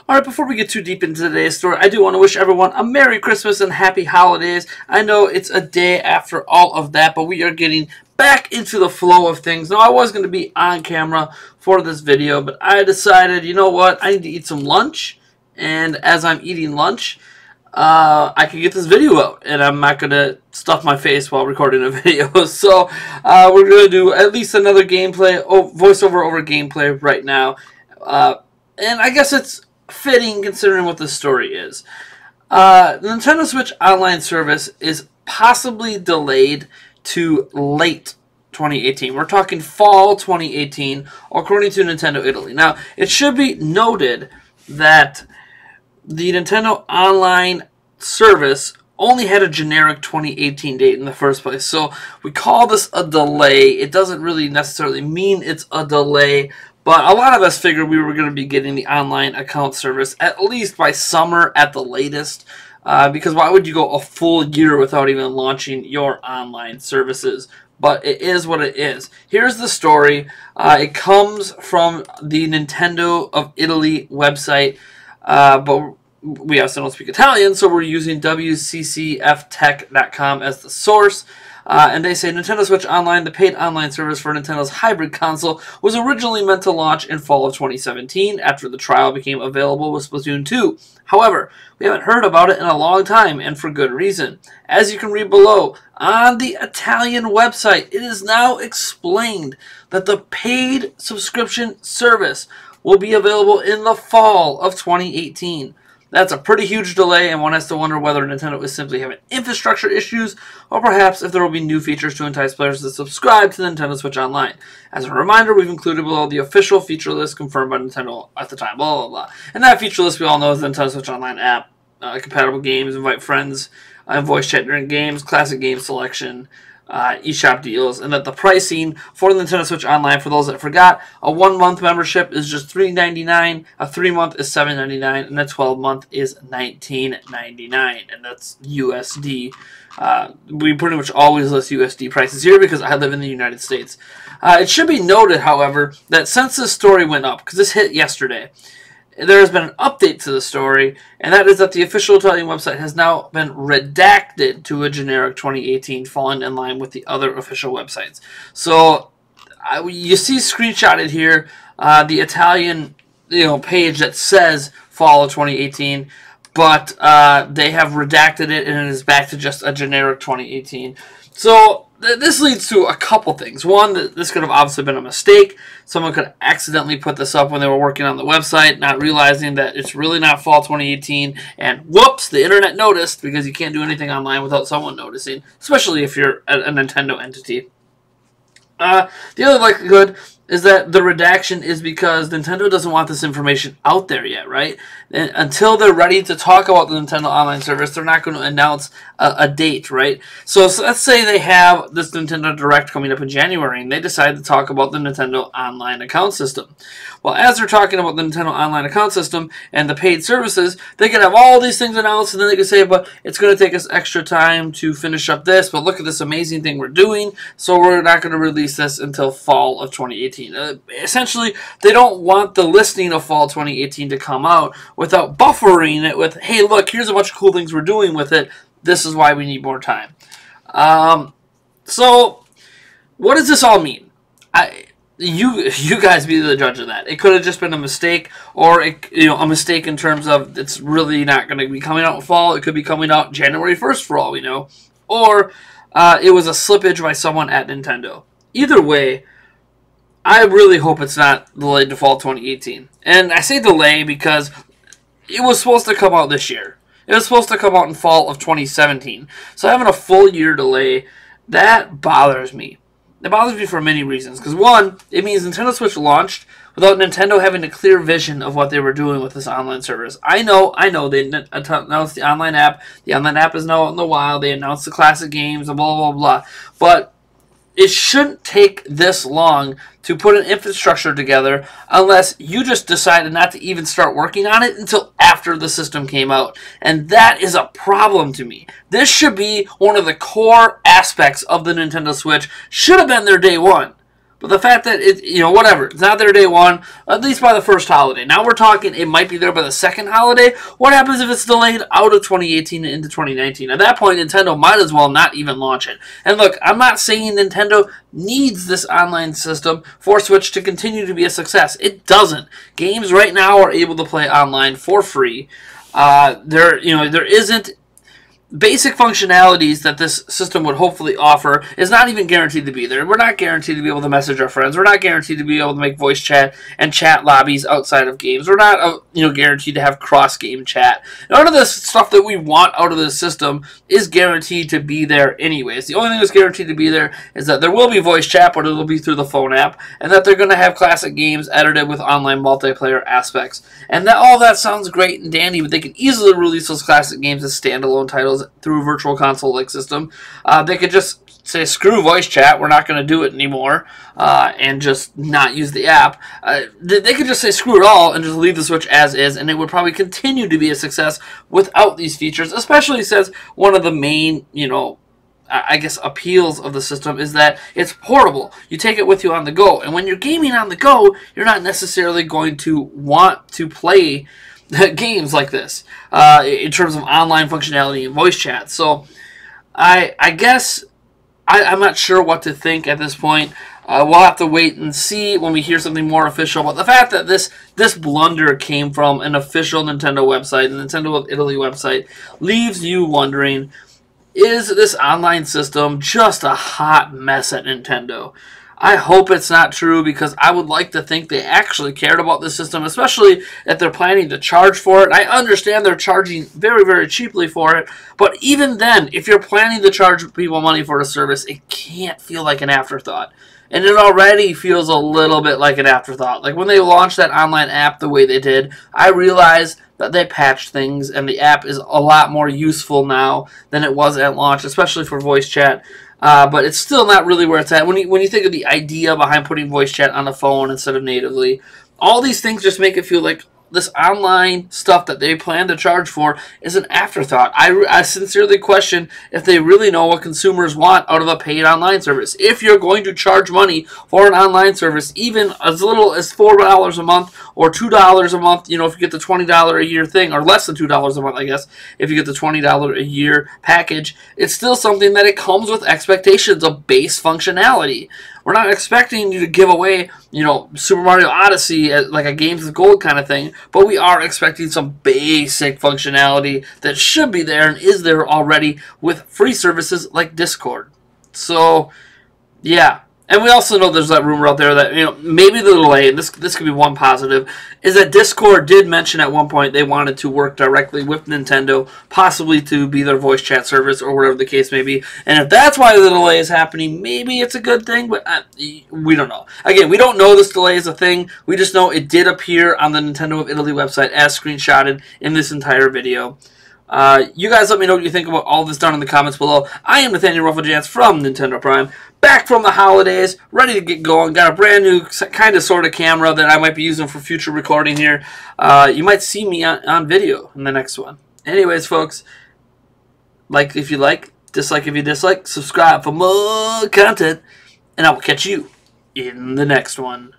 Alright, before we get too deep into today's story, I do want to wish everyone a Merry Christmas and Happy Holidays. I know it's a day after all of that, but we are getting back into the flow of things. Now, I was going to be on camera for this video, but I decided, you know what, I need to eat some lunch, and as I'm eating lunch, I can get this video out, and I'm not going to stuff my face while recording a video. So, we're going to do at least another gameplay, voiceover over gameplay right now. And I guess it's fitting considering what the story is. The Nintendo Switch Online service is possibly delayed to late 2018. We're talking fall 2018, according to Nintendo Italy. Now, it should be noted that the Nintendo Online service only had a generic 2018 date in the first place. So we call this a delay. It doesn't really necessarily mean it's a delay, but a lot of us figured we were going to be getting the online account service at least by summer at the latest. Because why would you go a full year without even launching your online services? But it is what it is. Here's the story. It comes from the Nintendo of Italy website, but we also don't speak Italian, so we're using wccftech.com as the source. And they say Nintendo Switch Online, the paid online service for Nintendo's hybrid console, was originally meant to launch in fall of 2017 after the trial became available with Splatoon 2. However, we haven't heard about it in a long time, and for good reason. As you can read below, on the Italian website, it is now explained that the paid subscription service will be available in the fall of 2018. That's a pretty huge delay, and one has to wonder whether Nintendo is simply having infrastructure issues, or perhaps if there will be new features to entice players to subscribe to the Nintendo Switch Online. As a reminder, we've included below the official feature list confirmed by Nintendo at the time, blah, blah, blah. And that feature list we all know is the Nintendo Switch Online app, compatible games, invite friends, voice chat during games, classic game selection, eShop deals, and that the pricing for the Nintendo Switch Online, for those that forgot, a 1-month membership is just $3.99, a 3-month is $7.99, and a 12-month is $19.99, and that's USD. We pretty much always list USD prices here because I live in the United States. It should be noted, however, that since this story went up, because this hit yesterday, there has been an update to the story, and that is that the official Italian website has now been redacted to a generic 2018, falling in line with the other official websites. So you see screenshotted here the Italian page that says fall of 2018, but they have redacted it, and it is back to just a generic 2018. So this leads to a couple things. One, that this could have obviously been a mistake. Someone could accidentally put this up when they were working on the website, not realizing that it's really not fall 2018, and whoops, the internet noticed, because you can't do anything online without someone noticing, especially if you're a Nintendo entity. The other likelihood is that the redaction is because Nintendo doesn't want this information out there yet, right? And until they're ready to talk about the Nintendo Online service, they're not going to announce a date, right? So let's say they have this Nintendo Direct coming up in January, and they decide to talk about the Nintendo Online account system. Well, as they're talking about the Nintendo Online account system and the paid services, they can have all these things announced, and then they can say, but it's going to take us extra time to finish up this, but look at this amazing thing we're doing, so we're not going to release this until fall of 2018. Essentially, they don't want the listing of fall 2018 to come out without buffering it with, hey, look, here's a bunch of cool things we're doing with it. This is why we need more time. So, what does this all mean? You guys be the judge of that. It could have just been a mistake, or a mistake in terms of it's really not going to be coming out in fall. It could be coming out January 1st for all we know, or it was a slippage by someone at Nintendo. Either way, I really hope it's not delayed to fall 2018. And I say delay because it was supposed to come out this year. It was supposed to come out in fall of 2017. So having a full year delay, that bothers me. It bothers me for many reasons. Because one, it means Nintendo Switch launched without Nintendo having a clear vision of what they were doing with this online service. I know, they announced the online app. The online app is now out in the wild. They announced the classic games and blah, blah, blah. But it shouldn't take this long to put an infrastructure together unless you just decided not to even start working on it until after the system came out. And that is a problem to me. This should be one of the core aspects of the Nintendo Switch. Should have been their day one. But the fact that it, you know, whatever, it's not there day one, at least by the first holiday. Now we're talking it might be there by the second holiday. What happens if it's delayed out of 2018 and into 2019? At that point, Nintendo might as well not even launch it. And look, I'm not saying Nintendo needs this online system for Switch to continue to be a success. It doesn't. Games right now are able to play online for free. There isn't basic functionalities that this system would hopefully offer is not even guaranteed to be there. We're not guaranteed to be able to message our friends. We're not guaranteed to be able to make voice chat and chat lobbies outside of games. We're not, guaranteed to have cross-game chat. None of this stuff that we want out of the system is guaranteed to be there anyways. The only thing that's guaranteed to be there is that there will be voice chat, but it'll be through the phone app, and that they're going to have classic games edited with online multiplayer aspects. And that all that sounds great and dandy, but they can easily release those classic games as standalone titles through a virtual console-like system. They could just say, screw voice chat, we're not going to do it anymore, and just not use the app. They could just say screw it all and just leave the Switch as is, and it would probably continue to be a success without these features, especially since one of the main, I guess, appeals of the system is that it's portable. You take it with you on the go, and when you're gaming on the go, you're not necessarily going to want to play games like this in terms of online functionality and voice chat. So I guess I'm not sure what to think at this point. We'll have to wait and see when we hear something more official. But the fact that this blunder came from an official Nintendo website, the Nintendo of Italy website, leaves you wondering, is this online system just a hot mess at Nintendo? I hope it's not true, because I would like to think they actually cared about this system, especially if they're planning to charge for it. I understand they're charging very, very cheaply for it, but even then, if you're planning to charge people money for a service, it can't feel like an afterthought. And it already feels a little bit like an afterthought. Like when they launched that online app the way they did, I realized that they patched things, and the app is a lot more useful now than it was at launch, especially for voice chat. But it's still not really where it's at. When you think of the idea behind putting voice chat on the phone instead of natively, all these things just make it feel like this online stuff that they plan to charge for is an afterthought. I sincerely question if they really know what consumers want out of a paid online service. If you're going to charge money for an online service, even as little as $4 a month or $2 a month, if you get the $20 a year thing, or less than $2 a month, I guess, if you get the $20 a year package, it's still something that it comes with expectations of base functionality. We're not expecting you to give away, Super Mario Odyssey as like a Games with Gold kind of thing, but we are expecting some basic functionality that should be there and is there already with free services like Discord. So, yeah. And we also know there's that rumor out there that, maybe the delay, and this could be one positive, is that Discord did mention at one point they wanted to work directly with Nintendo, possibly to be their voice chat service or whatever the case may be. And if that's why the delay is happening, maybe it's a good thing, but we don't know. Again, we don't know this delay is a thing. We just know it did appear on the Nintendo of Italy website as screenshotted in this entire video. You guys let me know what you think about all this down in the comments below. I am Nathaniel Rufflejans from Nintendo Prime, back from the holidays, ready to get going. Got a brand new kind of sort of camera that I might be using for future recording here. You might see me on video in the next one. Anyways, folks, like if you like, dislike if you dislike, subscribe for more content, and I will catch you in the next one.